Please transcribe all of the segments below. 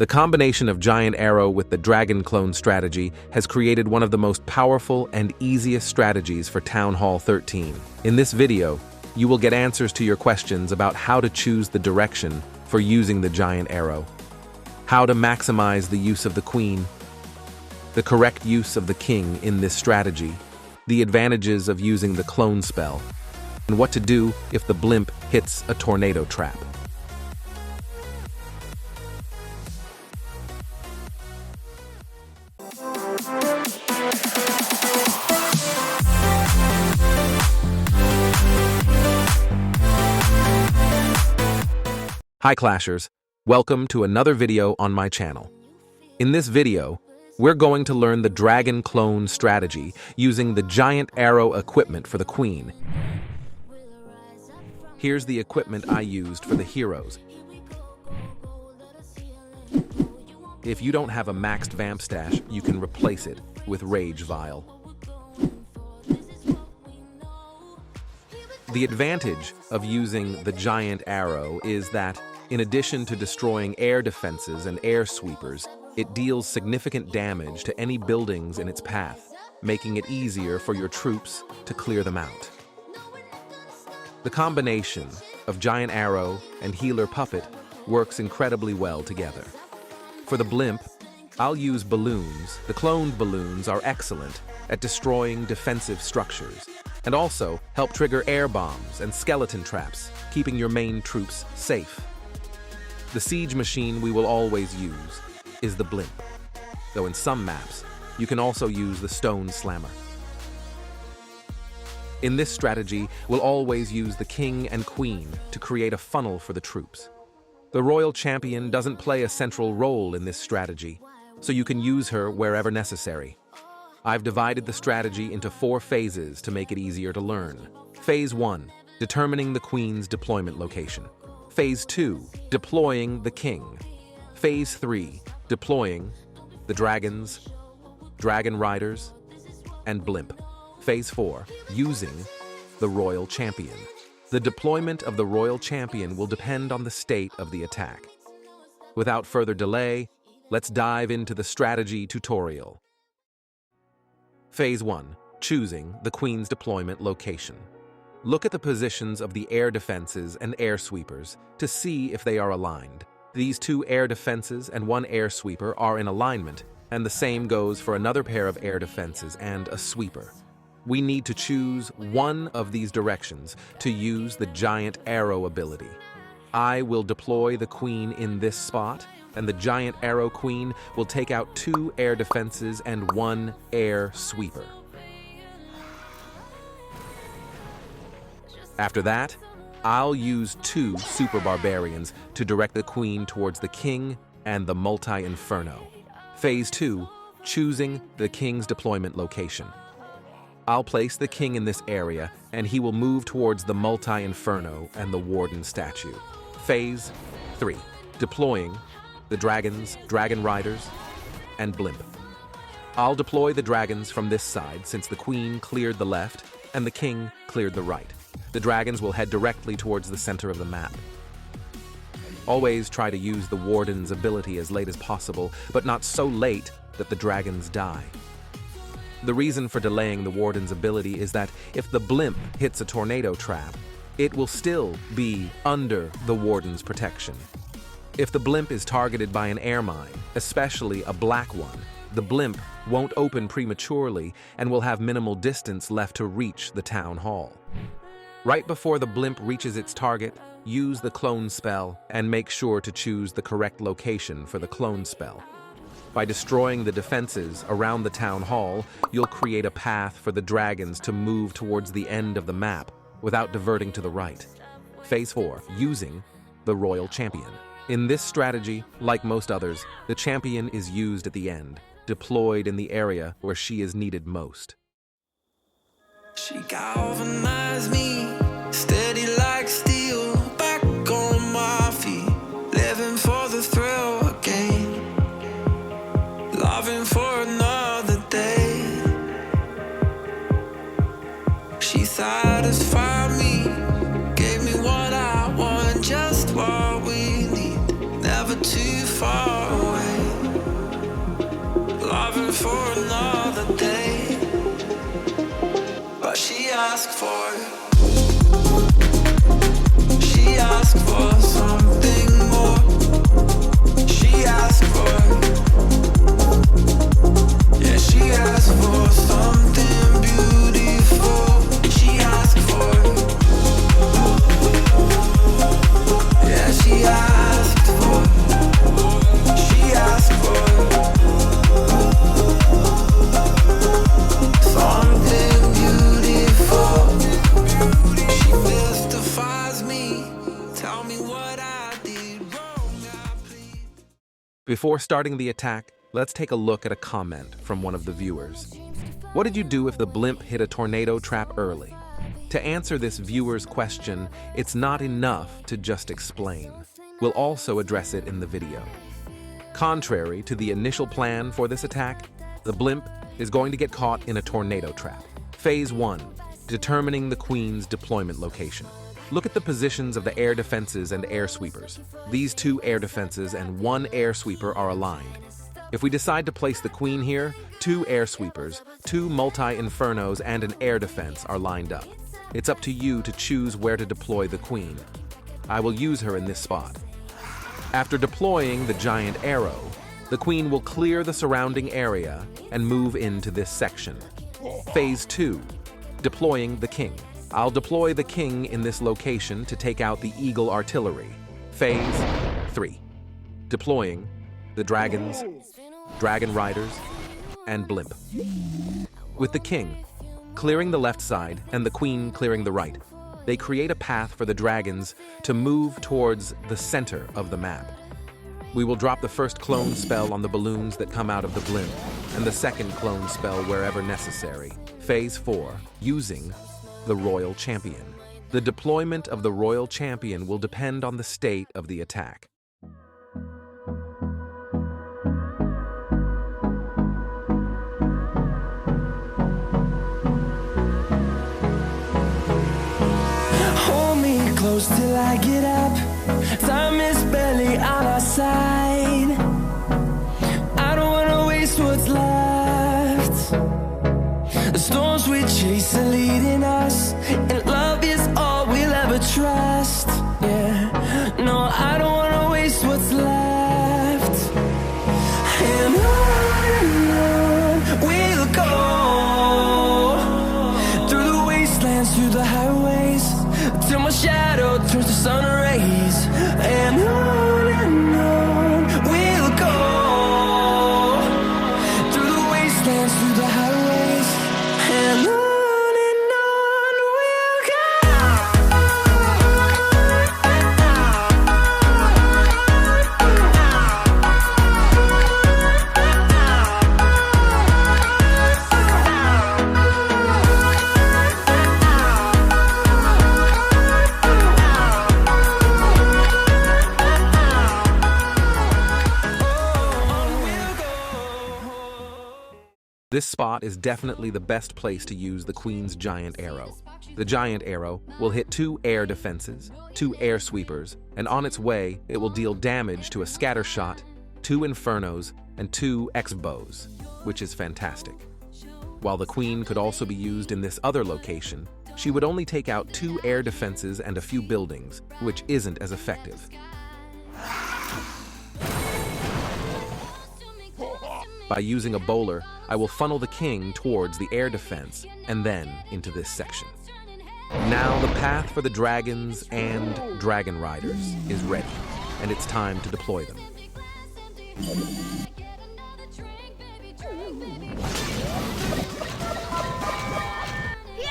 The combination of Giant Arrow with the Dragon Clone strategy has created one of the most powerful and easiest strategies for Town Hall 13. In this video, you will get answers to your questions about how to choose the direction for using the Giant Arrow, how to maximize the use of the Queen, the correct use of the King in this strategy, the advantages of using the Clone spell, and what to do if the blimp hits a tornado trap. Hi Clashers, welcome to another video on my channel. In this video, we're going to learn the Dragon Clone strategy using the Giant Arrow equipment for the Queen. Here's the equipment I used for the heroes. If you don't have a maxed Vampstache, you can replace it with Rage Vial. The advantage of using the Giant Arrow is that, in addition to destroying air defenses and air sweepers, it deals significant damage to any buildings in its path, making it easier for your troops to clear them out. The combination of Giant Arrow and Healer Puppet works incredibly well together. For the blimp, I'll use balloons. The cloned balloons are excellent at destroying defensive structures, and also help trigger air bombs and skeleton traps, keeping your main troops safe. The siege machine we will always use is the blimp, though in some maps, you can also use the stone slammer. In this strategy, we'll always use the king and queen to create a funnel for the troops. The royal champion doesn't play a central role in this strategy, so you can use her wherever necessary. I've divided the strategy into 4 phases to make it easier to learn. Phase 1, determining the queen's deployment location. Phase 2, deploying the king. Phase 3, deploying the dragons, dragon riders, and blimp. Phase 4, using the royal champion. The deployment of the royal champion will depend on the state of the attack. Without further delay, let's dive into the strategy tutorial. Phase 1, choosing the queen's deployment location. Look at the positions of the air defenses and air sweepers to see if they are aligned. These 2 air defenses and 1 air sweeper are in alignment, and the same goes for another pair of air defenses and a sweeper. We need to choose one of these directions to use the Giant Arrow ability. I will deploy the queen in this spot, and the Giant Arrow queen will take out 2 air defenses and 1 air sweeper. After that, I'll use 2 super barbarians to direct the queen towards the king and the multi-inferno. Phase 2, choosing the king's deployment location. I'll place the king in this area, and he will move towards the multi-inferno and the Warden statue. Phase 3, deploying the dragons, dragon riders, and blimp. I'll deploy the dragons from this side since the queen cleared the left and the king cleared the right. The dragons will head directly towards the center of the map. Always try to use the Warden's ability as late as possible, but not so late that the dragons die. The reason for delaying the Warden's ability is that if the blimp hits a tornado trap, it will still be under the Warden's protection. If the blimp is targeted by an air mine, especially a black one, the blimp won't open prematurely and will have minimal distance left to reach the town hall. Right before the blimp reaches its target, use the clone spell and make sure to choose the correct location for the clone spell. By destroying the defenses around the town hall, you'll create a path for the dragons to move towards the end of the map without diverting to the right. Phase 4, using the royal champion. In this strategy, like most others, the champion is used at the end, deployed in the area where she is needed most. She galvanized me, steady like steel, back on my feet, living for the thrill again, loving for another day. She satisfied me, gave me what I want, just what we need, never too far away. for another day. But she asked for something more. She asked for, yeah, she asked for something beautiful. She asked for, yeah, she asked for something beautiful. She mystifies me. Tell me what I did wrong, please. Before starting the attack, let's take a look at a comment from one of the viewers. What did you do if the blimp hit a tornado trap early? To answer this viewer's question, it's not enough to just explain. We'll also address it in the video. Contrary to the initial plan for this attack, the blimp is going to get caught in a tornado trap. Phase 1, determining the Queen's deployment location. Look at the positions of the air defenses and air sweepers. These 2 air defenses and 1 air sweeper are aligned. If we decide to place the Queen here, 2 air sweepers, 2 multi-infernos, and an air defense are lined up. It's up to you to choose where to deploy the Queen. I will use her in this spot. After deploying the giant arrow, the Queen will clear the surrounding area and move into this section. Phase 2, deploying the King. I'll deploy the King in this location to take out the Eagle artillery. Phase 3, deploying the dragons, dragon riders, and blimp. With the King clearing the left side and the Queen clearing the right, they create a path for the dragons to move towards the center of the map. We will drop the first clone spell on the balloons that come out of the blimp, and the second clone spell wherever necessary. Phase 4, using the Royal Champion. The deployment of the Royal Champion will depend on the state of the attack. Close till I get up. Time is barely on our side. I don't wanna waste what's left. The storms we chase are leading us, and love is all we'll ever trust. Yeah, no, I don't wanna waste what's left. And on we'll go, through the wastelands, through the highways, till my shadow turns to sun rays. And on we'll go, through the wastelands, through the highways, and on we'll go. This spot is definitely the best place to use the Queen's giant arrow. The giant arrow will hit 2 air defenses, 2 air sweepers, and on its way, it will deal damage to a scatter shot, 2 infernos, and 2 X-bows, which is fantastic. While the Queen could also be used in this other location, she would only take out 2 air defenses and a few buildings, which isn't as effective. By using a bowler, I will funnel the King towards the air defense and then into this section. Now the path for the dragons and dragon riders is ready, and it's time to deploy them.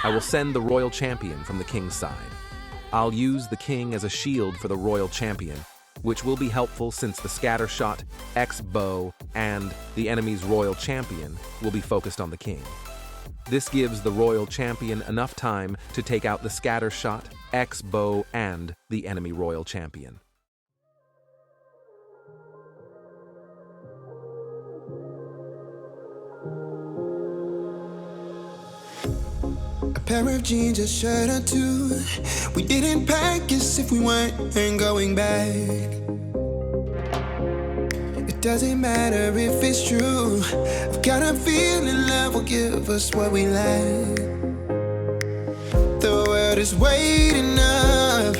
I will send the Royal Champion from the King's side. I'll use the King as a shield for the Royal Champion, which will be helpful since the scatter shot, X-bow, and the enemy's Royal Champion will be focused on the King. This gives the Royal Champion enough time to take out the scatter shot, X-bow, and the enemy Royal Champion. A pair of jeans, a shirt or 2. We didn't pack as if we weren't going back. doesn't matter if it's true. I've got a feeling love will give us what we lack. The world is waiting up.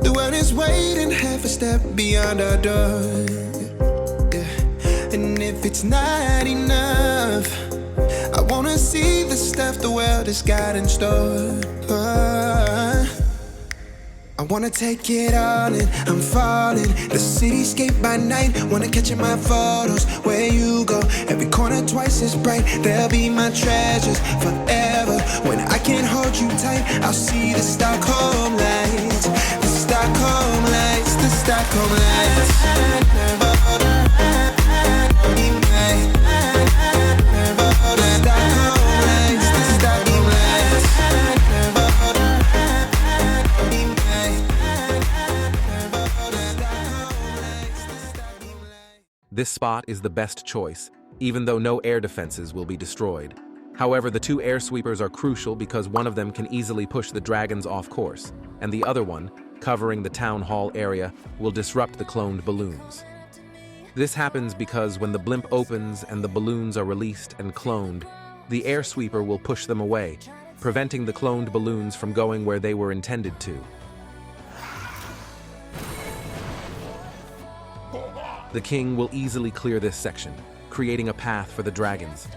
The world is waiting half a step beyond our door. Yeah. And if it's not enough, I wanna see the stuff the world has got in store. I wanna take it all in, I'm falling. The cityscape by night, wanna catch in my photos. Where you go, every corner twice as bright. They'll be my treasures forever. When I can't hold you tight, I'll see the Stockholm lights. The Stockholm lights, the Stockholm lights. This spot is the best choice, even though no air defenses will be destroyed. However, the two air sweepers are crucial because one of them can easily push the dragons off course, and the other one, covering the town hall area, will disrupt the cloned balloons. This happens because when the blimp opens and the balloons are released and cloned, the air sweeper will push them away, preventing the cloned balloons from going where they were intended to. The king will easily clear this section, creating a path for the dragons.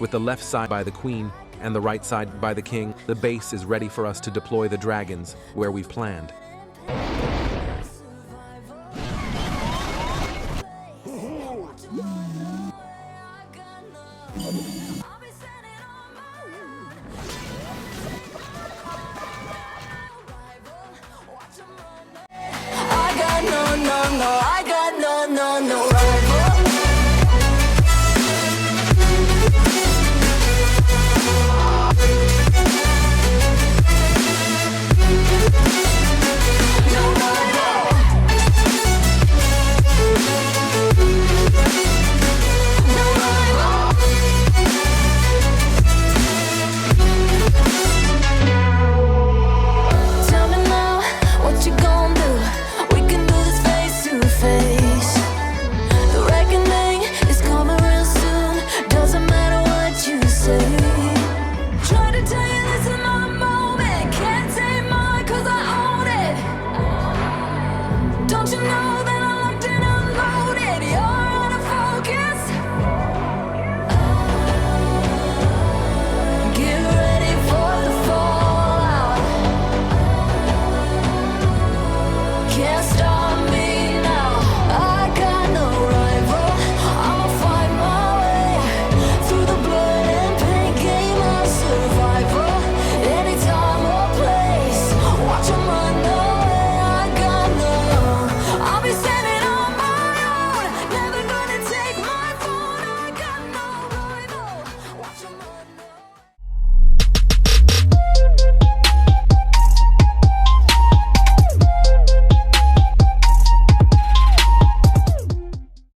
With the left side by the queen and the right side by the king, the base is ready for us to deploy the dragons where we've planned.